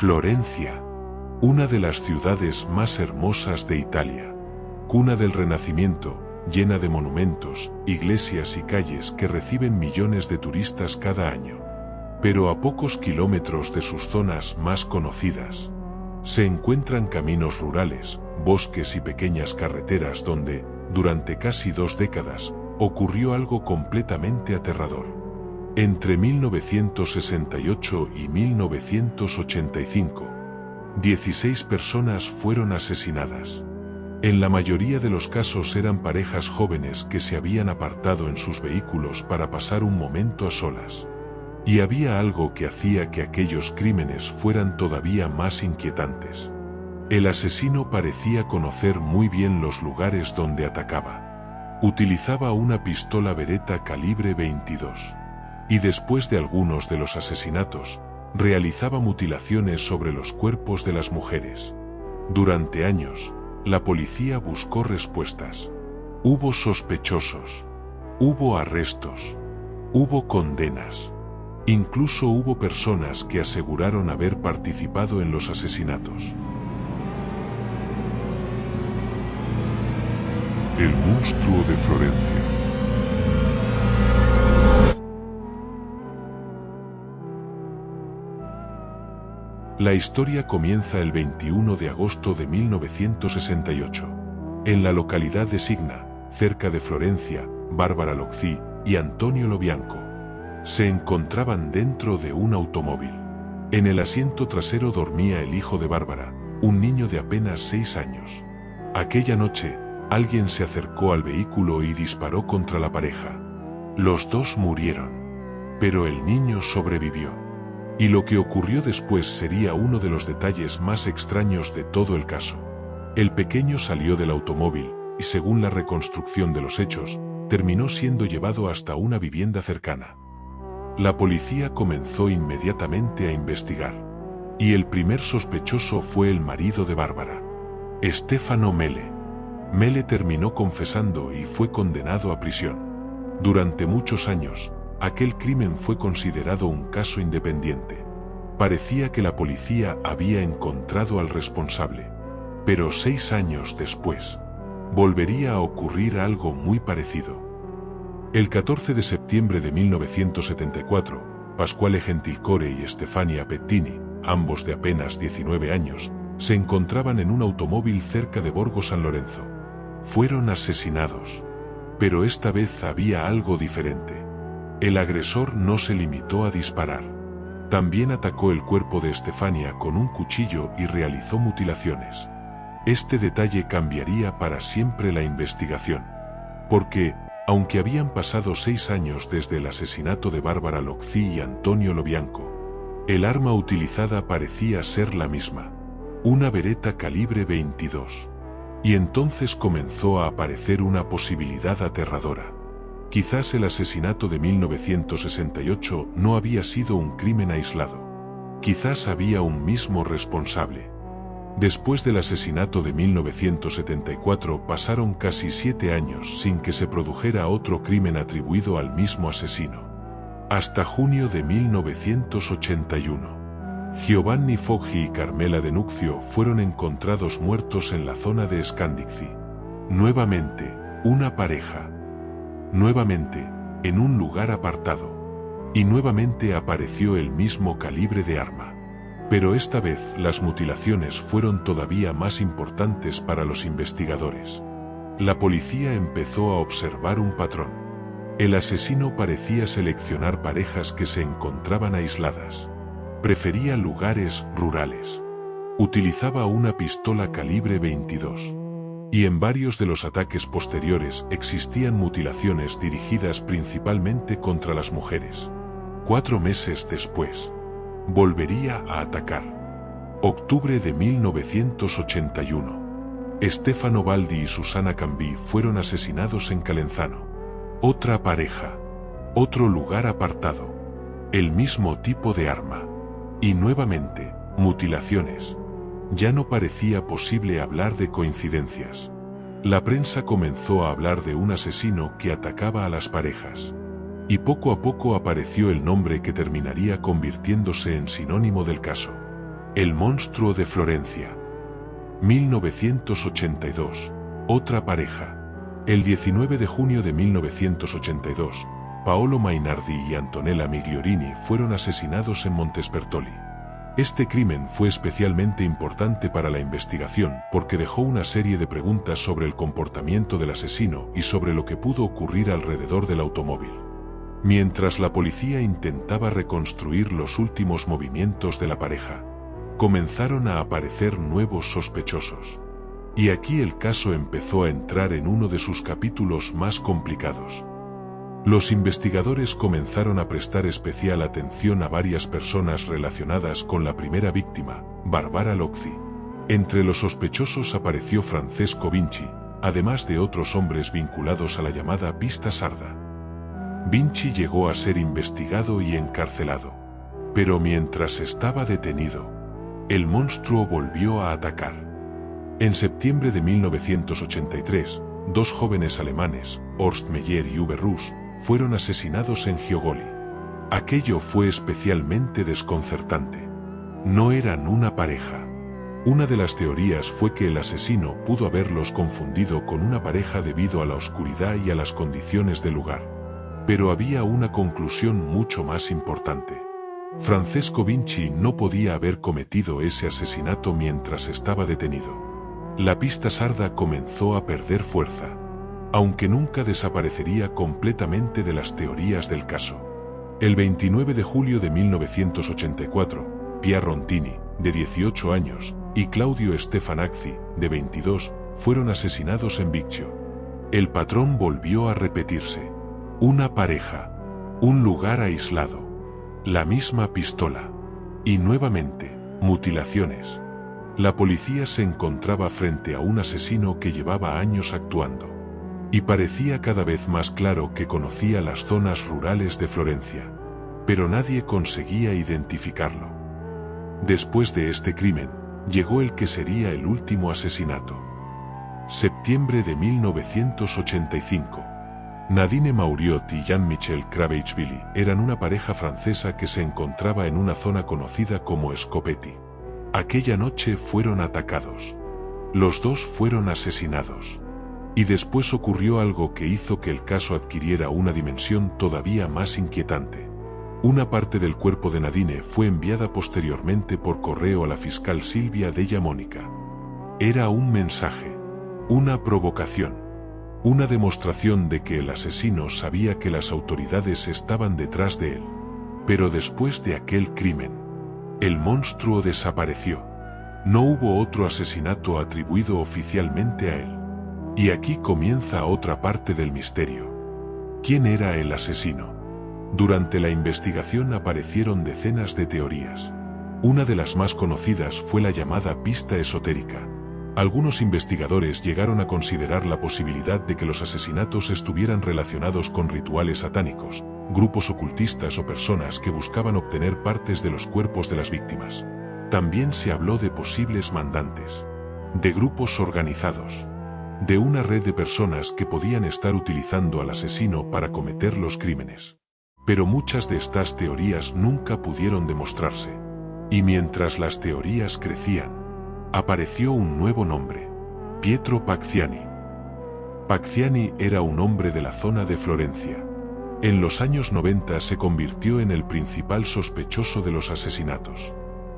Florencia, una de las ciudades más hermosas de Italia, cuna del Renacimiento, llena de monumentos, iglesias y calles que reciben millones de turistas cada año. Pero a pocos kilómetros de sus zonas más conocidas, se encuentran caminos rurales, bosques y pequeñas carreteras donde, durante casi 2 décadas, ocurrió algo completamente aterrador. Entre 1968 y 1985, 16 personas fueron asesinadas. En la mayoría de los casos eran parejas jóvenes que se habían apartado en sus vehículos para pasar un momento a solas. Y había algo que hacía que aquellos crímenes fueran todavía más inquietantes. El asesino parecía conocer muy bien los lugares donde atacaba. Utilizaba una pistola Beretta calibre 22. Y después de algunos de los asesinatos, realizaba mutilaciones sobre los cuerpos de las mujeres. Durante años, la policía buscó respuestas. Hubo sospechosos. Hubo arrestos. Hubo condenas. Incluso hubo personas que aseguraron haber participado en los asesinatos. El monstruo de Florencia. La historia comienza el 21 de agosto de 1968. En la localidad de Signa, cerca de Florencia, Barbara Loczi y Antonio Lobianco se encontraban dentro de un automóvil. En el asiento trasero dormía el hijo de Bárbara, un niño de apenas 6 años. Aquella noche, alguien se acercó al vehículo y disparó contra la pareja. Los dos murieron, pero el niño sobrevivió. Y lo que ocurrió después sería uno de los detalles más extraños de todo el caso. El pequeño salió del automóvil y, según la reconstrucción de los hechos, terminó siendo llevado hasta una vivienda cercana. La policía comenzó inmediatamente a investigar. Y el primer sospechoso fue el marido de Bárbara, Stefano Mele. Mele terminó confesando y fue condenado a prisión. Durante muchos años, aquel crimen fue considerado un caso independiente. Parecía que la policía había encontrado al responsable. Pero 6 años después, volvería a ocurrir algo muy parecido. El 14 de septiembre de 1974, Pasquale Gentilcore y Stefania Pettini, ambos de apenas 19 años, se encontraban en un automóvil cerca de Borgo San Lorenzo. Fueron asesinados. Pero esta vez había algo diferente. El agresor no se limitó a disparar. También atacó el cuerpo de Stefania con un cuchillo y realizó mutilaciones. Este detalle cambiaría para siempre la investigación. Porque, aunque habían pasado 6 años desde el asesinato de Barbara Loczi y Antonio Lobianco, el arma utilizada parecía ser la misma. Una Beretta calibre 22. Y entonces comenzó a aparecer una posibilidad aterradora. Quizás el asesinato de 1968 no había sido un crimen aislado. Quizás había un mismo responsable. Después del asesinato de 1974 pasaron casi 7 años sin que se produjera otro crimen atribuido al mismo asesino. Hasta junio de 1981. Giovanni Foggi y Carmela De Nunzio fueron encontrados muertos en la zona de Scandizzi. Nuevamente, una pareja. Nuevamente, en un lugar apartado. Y nuevamente apareció el mismo calibre de arma. Pero esta vez las mutilaciones fueron todavía más importantes para los investigadores. La policía empezó a observar un patrón. El asesino parecía seleccionar parejas que se encontraban aisladas. Prefería lugares rurales. Utilizaba una pistola calibre 22. Y en varios de los ataques posteriores existían mutilaciones dirigidas principalmente contra las mujeres. 4 meses después, volvería a atacar. Octubre de 1981. Stefano Baldi y Susana Cambí fueron asesinados en Calenzano. Otra pareja. Otro lugar apartado. El mismo tipo de arma. Y nuevamente, mutilaciones. Ya no parecía posible hablar de coincidencias. La prensa comenzó a hablar de un asesino que atacaba a las parejas. Y poco a poco apareció el nombre que terminaría convirtiéndose en sinónimo del caso. El monstruo de Florencia. 1982. Otra pareja. El 19 de junio de 1982, Paolo Mainardi y Antonella Migliorini fueron asesinados en Montespertoli. Este crimen fue especialmente importante para la investigación porque dejó una serie de preguntas sobre el comportamiento del asesino y sobre lo que pudo ocurrir alrededor del automóvil. Mientras la policía intentaba reconstruir los últimos movimientos de la pareja, comenzaron a aparecer nuevos sospechosos. Y aquí el caso empezó a entrar en uno de sus capítulos más complicados. Los investigadores comenzaron a prestar especial atención a varias personas relacionadas con la primera víctima, Barbara Loczi. Entre los sospechosos apareció Francesco Vinci, además de otros hombres vinculados a la llamada pista sarda. Vinci llegó a ser investigado y encarcelado. Pero mientras estaba detenido, el monstruo volvió a atacar. En septiembre de 1983, dos jóvenes alemanes, Horst Meyer y Uwe Russ, fueron asesinados en Giogoli. Aquello fue especialmente desconcertante. No eran una pareja. Una de las teorías fue que el asesino pudo haberlos confundido con una pareja debido a la oscuridad y a las condiciones del lugar. Pero había una conclusión mucho más importante. Francesco Vinci no podía haber cometido ese asesinato mientras estaba detenido. La pista sarda comenzó a perder fuerza, aunque nunca desaparecería completamente de las teorías del caso. El 29 de julio de 1984, Pia Rontini, de 18 años, y Claudio Stefanacci, de 22, fueron asesinados en Biccio. El patrón volvió a repetirse. Una pareja, un lugar aislado, la misma pistola, y nuevamente, mutilaciones. La policía se encontraba frente a un asesino que llevaba años actuando. Y parecía cada vez más claro que conocía las zonas rurales de Florencia. Pero nadie conseguía identificarlo. Después de este crimen, llegó el que sería el último asesinato. Septiembre de 1985. Nadine Mauriot y Jean-Michel Craveichvili eran una pareja francesa que se encontraba en una zona conocida como Scopetti. Aquella noche fueron atacados. Los dos fueron asesinados. Y después ocurrió algo que hizo que el caso adquiriera una dimensión todavía más inquietante. Una parte del cuerpo de Nadine fue enviada posteriormente por correo a la fiscal Silvia Della Monica. Era un mensaje, una provocación, una demostración de que el asesino sabía que las autoridades estaban detrás de él. Pero después de aquel crimen, el monstruo desapareció. No hubo otro asesinato atribuido oficialmente a él. Y aquí comienza otra parte del misterio. ¿Quién era el asesino? Durante la investigación aparecieron decenas de teorías. Una de las más conocidas fue la llamada pista esotérica. Algunos investigadores llegaron a considerar la posibilidad de que los asesinatos estuvieran relacionados con rituales satánicos, grupos ocultistas o personas que buscaban obtener partes de los cuerpos de las víctimas. También se habló de posibles mandantes, de grupos organizados, de una red de personas que podían estar utilizando al asesino para cometer los crímenes. Pero muchas de estas teorías nunca pudieron demostrarse. Y mientras las teorías crecían, apareció un nuevo nombre: Pietro Pacciani. Pacciani era un hombre de la zona de Florencia. En los años 90 se convirtió en el principal sospechoso de los asesinatos.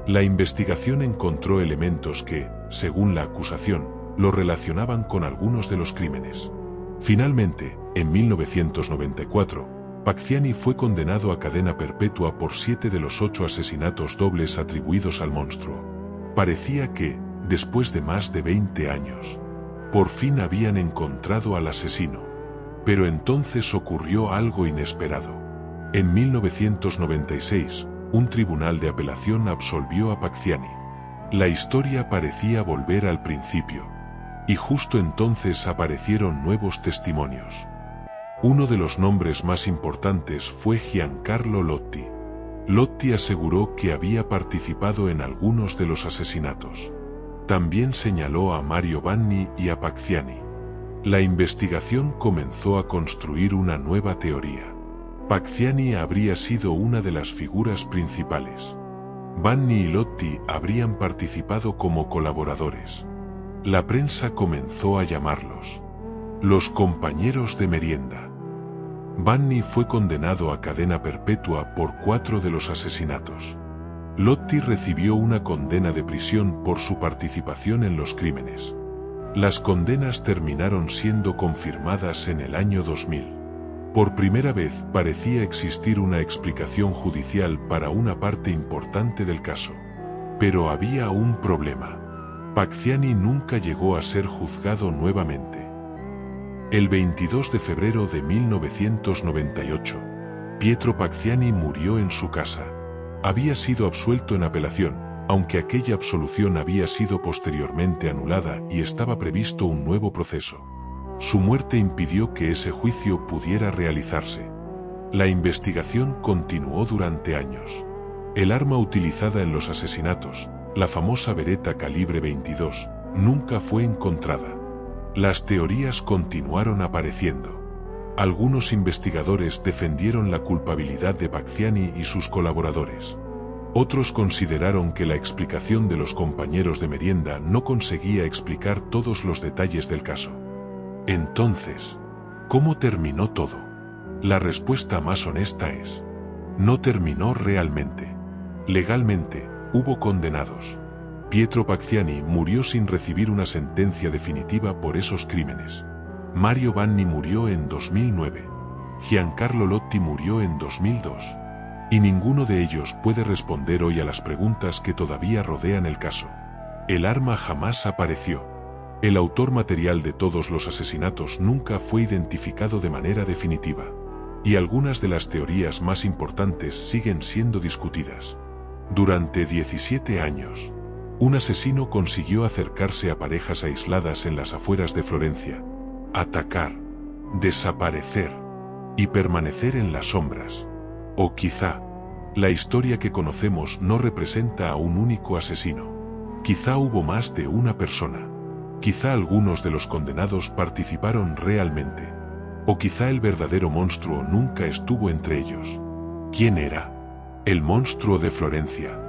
La investigación encontró elementos que, según la acusación, lo relacionaban con algunos de los crímenes. Finalmente, en 1994, Pacciani fue condenado a cadena perpetua por 7 de los 8 asesinatos dobles atribuidos al monstruo. Parecía que, después de más de 20 años, por fin habían encontrado al asesino. Pero entonces ocurrió algo inesperado. En 1996, un tribunal de apelación absolvió a Pacciani. La historia parecía volver al principio. Y justo entonces aparecieron nuevos testimonios. Uno de los nombres más importantes fue Giancarlo Lotti. Lotti aseguró que había participado en algunos de los asesinatos. También señaló a Mario Vanni y a Pacciani. La investigación comenzó a construir una nueva teoría. Pacciani habría sido una de las figuras principales. Vanni y Lotti habrían participado como colaboradores. La prensa comenzó a llamarlos los compañeros de merienda. Vanni fue condenado a cadena perpetua por 4 de los asesinatos. Lotti recibió una condena de prisión por su participación en los crímenes. Las condenas terminaron siendo confirmadas en el año 2000. Por primera vez parecía existir una explicación judicial para una parte importante del caso. Pero había un problema. Pacciani nunca llegó a ser juzgado nuevamente. El 22 de febrero de 1998, Pietro Pacciani murió en su casa. Había sido absuelto en apelación, aunque aquella absolución había sido posteriormente anulada y estaba previsto un nuevo proceso. Su muerte impidió que ese juicio pudiera realizarse. La investigación continuó durante años. El arma utilizada en los asesinatos, la famosa Beretta calibre 22, nunca fue encontrada. Las teorías continuaron apareciendo. Algunos investigadores defendieron la culpabilidad de Pacciani y sus colaboradores. Otros consideraron que la explicación de los compañeros de merienda no conseguía explicar todos los detalles del caso. Entonces, ¿cómo terminó todo? La respuesta más honesta es: no terminó realmente. Legalmente, hubo condenados. Pietro Pacciani murió sin recibir una sentencia definitiva por esos crímenes. Mario Vanni murió en 2009. Giancarlo Lotti murió en 2002. Y ninguno de ellos puede responder hoy a las preguntas que todavía rodean el caso. El arma jamás apareció. El autor material de todos los asesinatos nunca fue identificado de manera definitiva. Y algunas de las teorías más importantes siguen siendo discutidas. Durante 17 años, un asesino consiguió acercarse a parejas aisladas en las afueras de Florencia, atacar, desaparecer y permanecer en las sombras. O quizá, la historia que conocemos no representa a un único asesino. Quizá hubo más de una persona. Quizá algunos de los condenados participaron realmente. O quizá el verdadero monstruo nunca estuvo entre ellos. ¿Quién era? El monstruo de Florencia.